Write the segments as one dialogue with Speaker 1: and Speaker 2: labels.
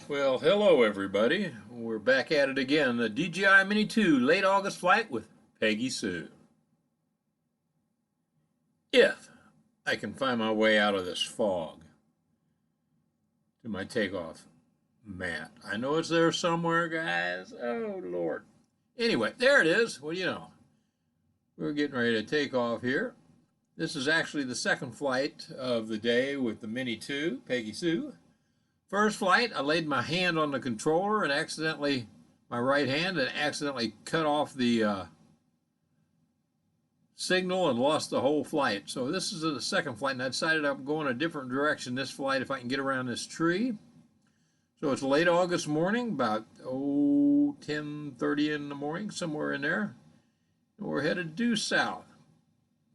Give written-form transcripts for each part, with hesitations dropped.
Speaker 1: Well, hello everybody. We're back at it again. The DJI Mini 2 late August flight with Peggy Sue. If I can find my way out of this fog to my takeoff mat. I know it's there somewhere, guys. Oh, Lord. Anyway, there it is. What do you know? We're getting ready to take off here. This is actually the second flight of the day with the Mini 2, Peggy Sue. First flight, I laid my hand on the controller and my right hand, and accidentally cut off the signal and lost the whole flight. So this is the second flight, and I decided I'm going a different direction this flight if I can get around this tree. So it's late August morning, about 10:30 in the morning, somewhere in there. And we're headed due south,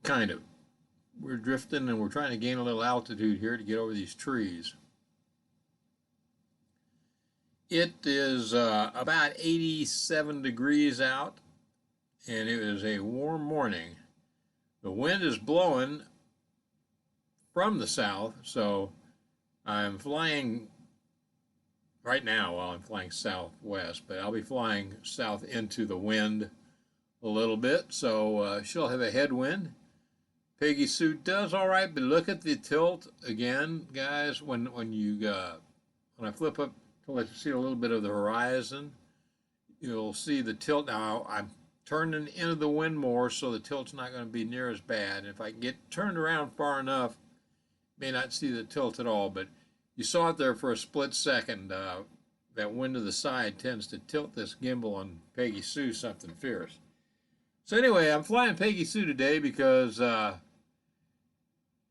Speaker 1: kind of. We're drifting and we're trying to gain a little altitude here to get over these trees. It is about 87 degrees out, and it is a warm morning. The wind is blowing from the south, so I'm flying right now while I'm flying southwest, but I'll be flying south into the wind a little bit, so she'll have a headwind. Peggy Sue does all right, but look at the tilt again, guys. When I flip up to let you see a little bit of the horizon, you'll see the tilt. Now I'm turning into the wind more, so the tilt's not going to be near as bad. If I can get turned around far enough, may not see the tilt at all, but you saw it there for a split second. That wind to the side tends to tilt this gimbal on Peggy Sue something fierce. So anyway, I'm flying Peggy Sue today because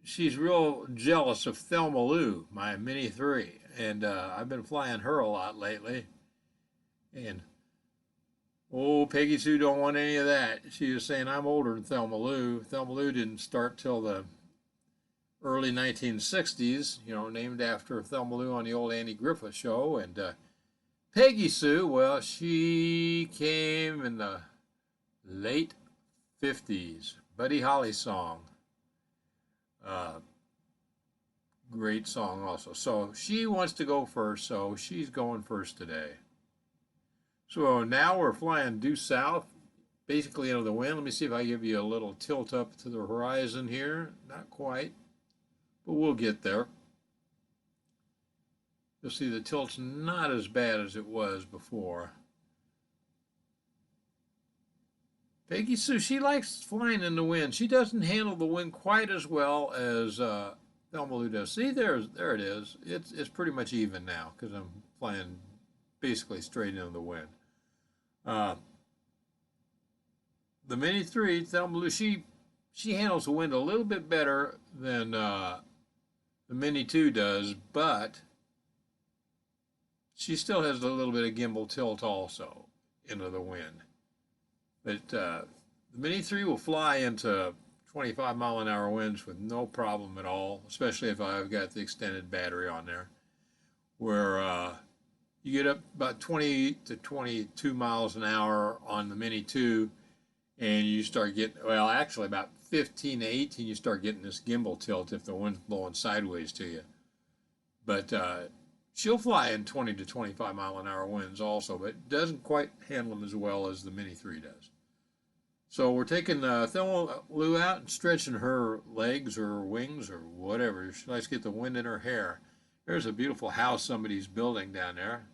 Speaker 1: she's real jealous of Thelma Lou, my Mini 3, and I've been flying her a lot lately. And oh, Peggy Sue don't want any of that. She was saying I'm older than Thelma Lou. Thelma Lou didn't start till the early 1960s, named after Thelma Lou on the old Andy Griffith show. And Peggy Sue, well, she came in the late 50s. Buddy Holly song. Great song also. So she wants to go first, so she's going first today. So now we're flying due south, basically into the wind. Let me see if I give you a little tilt up to the horizon here. Not quite, but we'll get there. You'll see the tilt's not as bad as it was before. Peggy Sue, she likes flying in the wind. She doesn't handle the wind quite as well as Thelma Lou does. See, there it is. It's pretty much even now because I'm flying basically straight into the wind. The Mini 3, Thelma Lou, she handles the wind a little bit better than the Mini 2 does, but she still has a little bit of gimbal tilt also into the wind. But the Mini 3 will fly into 25-mile-an-hour winds with no problem at all, especially if I've got the extended battery on there, where you get up about 20 to 22 miles an hour on the Mini 2, and you start getting, well, actually about 15 to 18, you start getting this gimbal tilt if the wind's blowing sideways to you. But she'll fly in 20 to 25-mile-an-hour winds also, but doesn't quite handle them as well as the Mini 3 does. So we're taking Thelma Lou out and stretching her legs or wings or whatever. She likes to get the wind in her hair. There's a beautiful house somebody's building down there.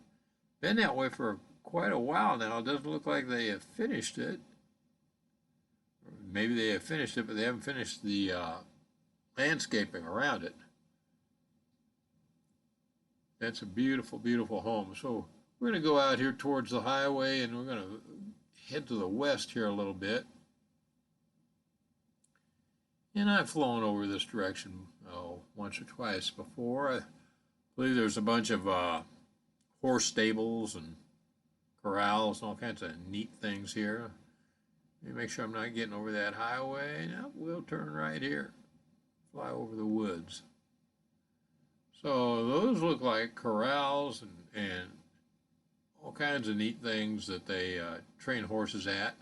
Speaker 1: Been that way for quite a while now. It doesn't look like they have finished it. Maybe they have finished it, but they haven't finished the landscaping around it. That's a beautiful, beautiful home. So we're going to go out here towards the highway, and we're going to head to the west here a little bit. And I've flown over this direction once or twice before. I believe there's a bunch of horse stables and corrals and all kinds of neat things here. Let me make sure I'm not getting over that highway. Now we'll turn right here, fly over the woods. So those look like corrals and all kinds of neat things that they train horses at.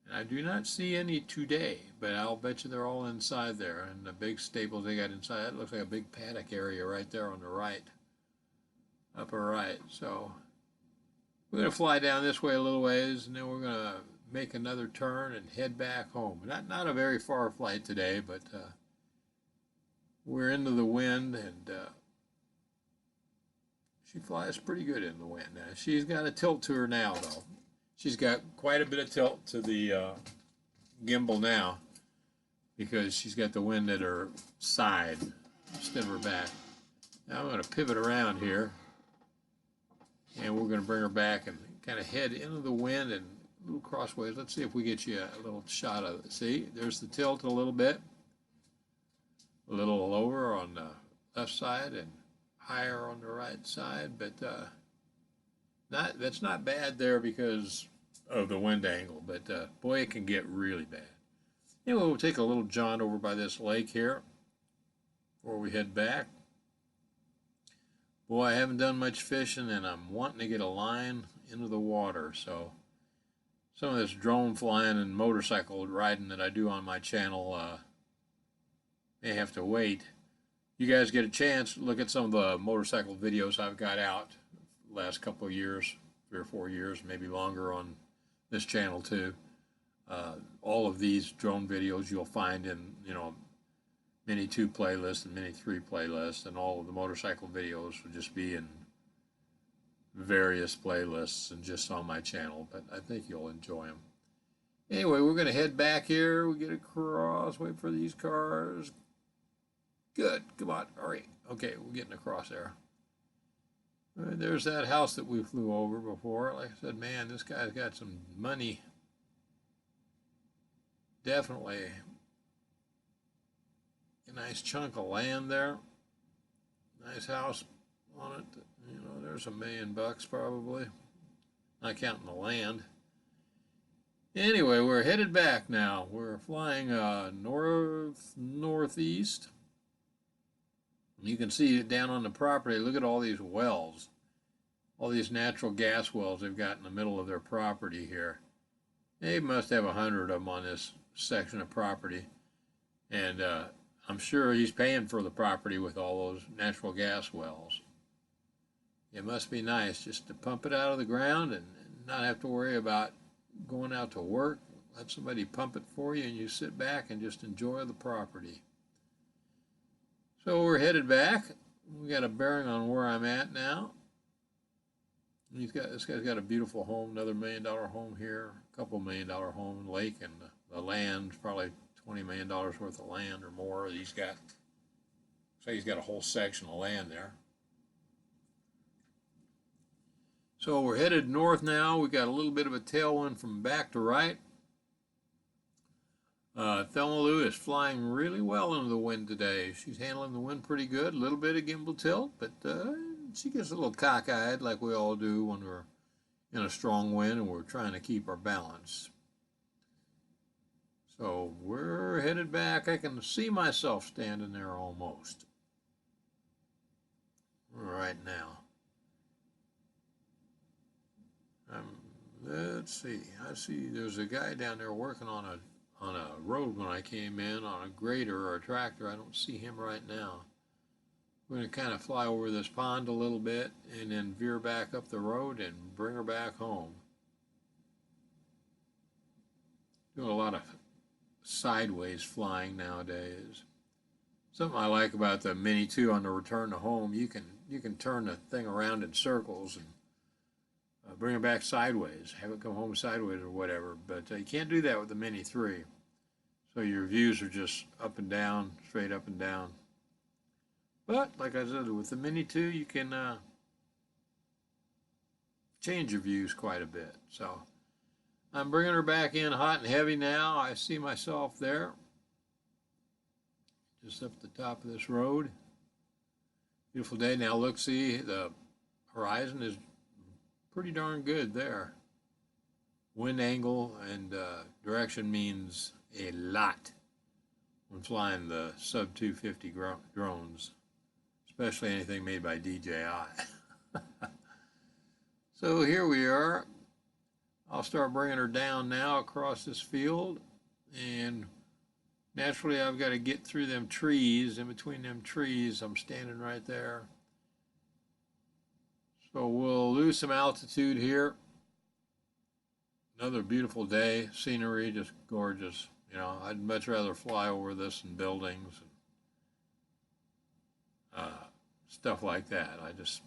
Speaker 1: And I do not see any today, but I'll bet you they're all inside there. And the big stables they got inside, that looks like a big paddock area right there on the right. upper right. So we're going to fly down this way a little ways, and then we're going to make another turn and head back home. Not a very far flight today, but we're into the wind, and she flies pretty good in the wind. Now, she's got a tilt to her now, though. She's got quite a bit of tilt to the gimbal now because she's got the wind at her side instead of her back. Now I'm going to pivot around here, and we're going to bring her back and kind of head into the wind and a little crossways. Let's see if we get you a little shot of it. See, there's the tilt a little bit, a little lower on the left side and higher on the right side, but that's not bad there because of the wind angle, but boy, it can get really bad. Anyway, we'll take a little jaunt over by this lake here before we head back. Boy, I haven't done much fishing, and I'm wanting to get a line into the water, so some of this drone flying and motorcycle riding that I do on my channel may have to wait. You guys get a chance, look at some of the motorcycle videos I've got out the last couple of years, 3 or 4 years, maybe longer on this channel too. All of these drone videos you'll find in, Mini 2 playlist and Mini 3 playlist, and all of the motorcycle videos will just be in various playlists and just on my channel, but I think you'll enjoy them. Anyway, we're going to head back here. We get across, wait for these cars. Good, come on, hurry. Okay, we're getting across there. There's that house that we flew over before. Like I said, man, this guy's got some money. Definitely a nice chunk of land there. Nice house on it. There's $1 million probably. Not counting the land. Anyway, we're headed back now. We're flying northeast. You can see down on the property, look at all these wells. All these natural gas wells they've got in the middle of their property here. They must have 100 of them on this section of property. And I'm sure he's paying for the property with all those natural gas wells. It must be nice just to pump it out of the ground and not have to worry about going out to work. Let somebody pump it for you, and you sit back and just enjoy the property. So we're headed back. We got a bearing on where I'm at now. This guy's got a beautiful home, another $1 million home here, a couple $1 million home, lake, and the land, probably $20 million worth of land or more. He's got a whole section of land there. So we're headed north now. We got a little bit of a tailwind from back to right. Thelma Lou is flying really well into the wind today. She's handling the wind pretty good. A little bit of gimbal tilt, but she gets a little cockeyed like we all do when we're in a strong wind and we're trying to keep our balance. So we're headed back. I can see myself standing there almost right now. Let's see. I see there's a guy down there working on a road when I came in on a grader or a tractor. I don't see him right now. We're going to kind of fly over this pond a little bit and then veer back up the road and bring her back home. Doing a lot of sideways flying nowadays. Something I like about the Mini 2 on the return to home, you can turn the thing around in circles and bring it back sideways, have it come home sideways or whatever, but you can't do that with the Mini 3. So your views are just up and down, straight up and down. But, like I said, with the Mini 2, you can change your views quite a bit. So, I'm bringing her back in hot and heavy now. I see myself there, just up the top of this road. Beautiful day. Now look, see, the horizon is pretty darn good there. Wind angle and direction means a lot when flying the sub 250 drones, especially anything made by DJI. So here we are. I'll start bringing her down now across this field, and naturally I've got to get through them trees. In between them trees, I'm standing right there. So we'll lose some altitude here. Another beautiful day, scenery just gorgeous. You know, I'd much rather fly over this than buildings and stuff like that. I just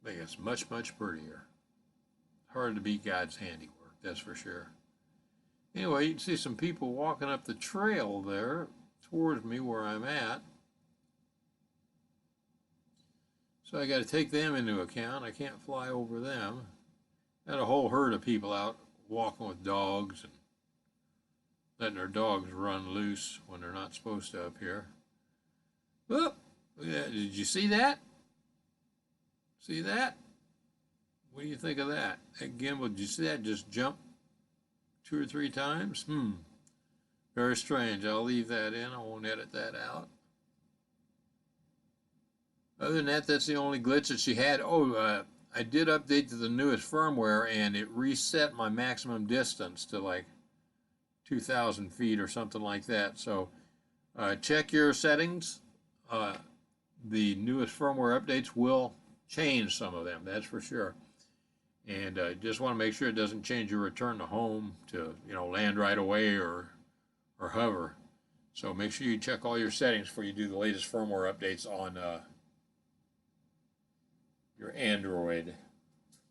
Speaker 1: think it's much, much prettier. Hard to beat God's handiwork, that's for sure. Anyway, you can see some people walking up the trail there towards me where I'm at. So I got to take them into account. I can't fly over them. Got a whole herd of people out walking with dogs and letting their dogs run loose when they're not supposed to up here. Oh, look at that. Did you see that? See that? What do you think of that? That gimbal, did you see that just jump 2 or 3 times? Very strange. I'll leave that in. I won't edit that out. Other than that, that's the only glitch that she had. Oh, I did update to the newest firmware, and it reset my maximum distance to like 2,000 feet or something like that. So check your settings. The newest firmware updates will change some of them, that's for sure. And just want to make sure it doesn't change your return to home to, you know, land right away or hover. So make sure you check all your settings before you do the latest firmware updates on your Android.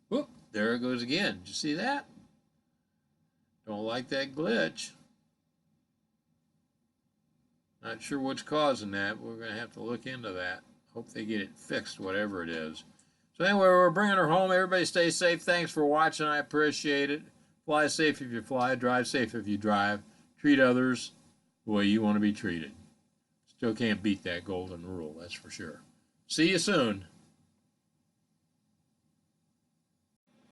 Speaker 1: Whoop, there it goes again. Did you see that? Don't like that glitch. Not sure what's causing that. We're going to have to look into that. Hope they get it fixed, whatever it is. So anyway, we're bringing her home. Everybody stay safe. Thanks for watching. I appreciate it. Fly safe if you fly. Drive safe if you drive. Treat others the way you want to be treated. Still can't beat that golden rule, that's for sure. See you soon.